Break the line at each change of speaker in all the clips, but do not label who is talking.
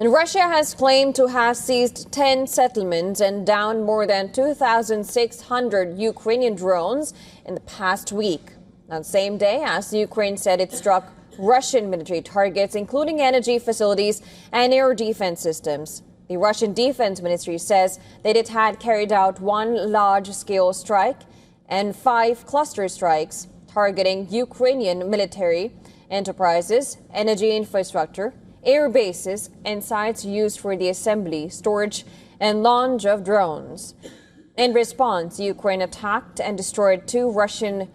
And Russia has claimed to have seized 10 settlements and downed more than 2,600 Ukrainian drones in the past week. On the same day as Ukraine said it struck Russian military targets, including energy facilities and air defense systems. The Russian Defense Ministry says that it had carried out one large-scale strike and 5 cluster strikes targeting Ukrainian military enterprises, energy infrastructure, air bases, and sites used for the assembly, storage, and launch of drones. In response, Ukraine attacked and destroyed 2 Russian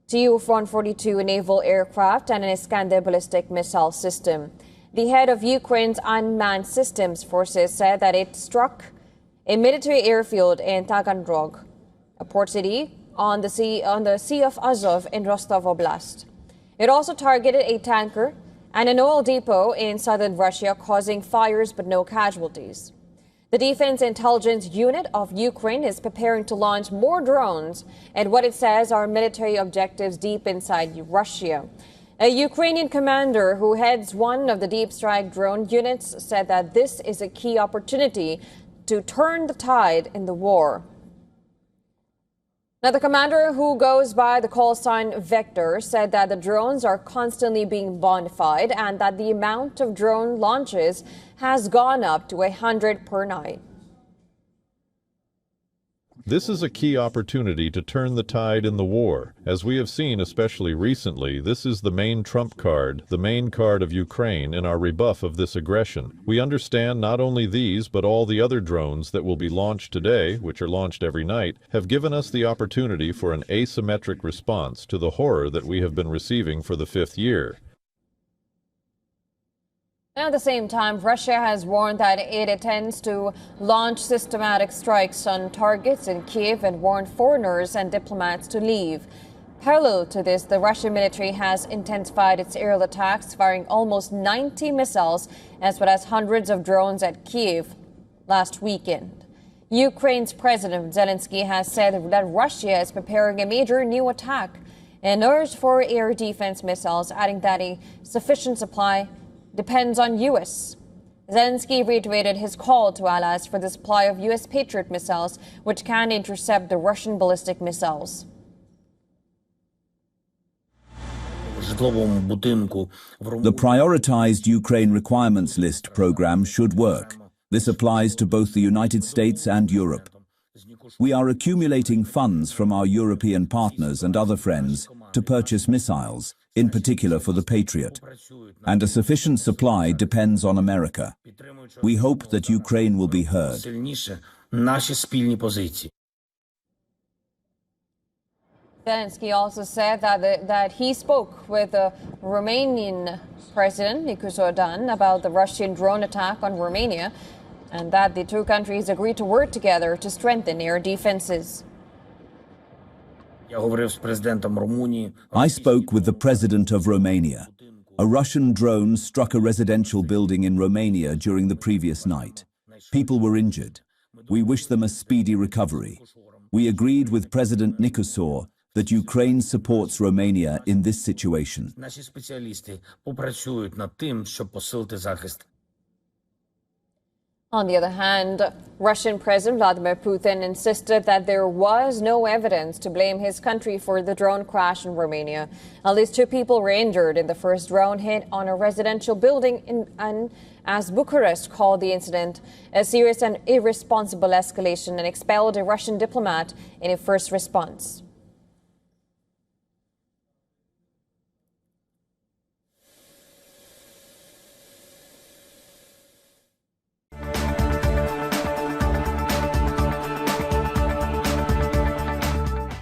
Tu-142 naval aircraft and an Iskander ballistic missile system. The head of Ukraine's unmanned systems forces said that it struck a military airfield in Taganrog, a port city on the Sea of Azov in Rostov Oblast. It also targeted a tanker and an oil depot in southern Russia, causing fires but no casualties. The Defense Intelligence Unit of Ukraine is preparing to launch more drones at what it says are military objectives deep inside Russia. A Ukrainian commander who heads one of the deep strike drone units said that this is a key opportunity to turn the tide in the war. Now, the commander, who goes by the call sign Vector, said that the drones are constantly being modified and that the amount of drone launches has gone up to 100 per night.
This is a key opportunity to turn the tide in the war. As we have seen, especially recently, this is the main trump card, the main card of Ukraine in our rebuff of this aggression. We understand not only these, but all the other drones that will be launched today, which are launched every night, have given us the opportunity for an asymmetric response to the horror that we have been receiving for the 5th year.
At the same time, Russia has warned that it intends to launch systematic strikes on targets in Kiev and warned foreigners and diplomats to leave. Parallel to this, the Russian military has intensified its aerial attacks, firing almost 90 missiles as well as hundreds of drones at Kiev last weekend. Ukraine's President Zelensky has said that Russia is preparing a major new attack and urged for air defense missiles, adding that a sufficient supply depends on U.S. Zelensky reiterated his call to allies for the supply of U.S. Patriot missiles, which can intercept the Russian ballistic missiles.
The prioritized Ukraine requirements list program should work. This applies to both the United States and Europe. We are accumulating funds from our European partners and other friends to purchase missiles, in particular for the Patriot, and a sufficient supply depends on America. We hope that Ukraine will be heard.
Zelensky also said that he spoke with the Romanian President Nicolae about the Russian drone attack on Romania, and that the 2 countries agreed to work together to strengthen air defenses.
I spoke with the President of Romania. A Russian drone struck a residential building in Romania during the previous night. People were injured. We wish them a speedy recovery. We agreed with President Nicolae that Ukraine supports Romania in this situation.
On the other hand, Russian President Vladimir Putin insisted that there was no evidence to blame his country for the drone crash in Romania. At least 2 people were injured in the first drone hit on a residential building as Bucharest called the incident a serious and irresponsible escalation and expelled a Russian diplomat in a first response.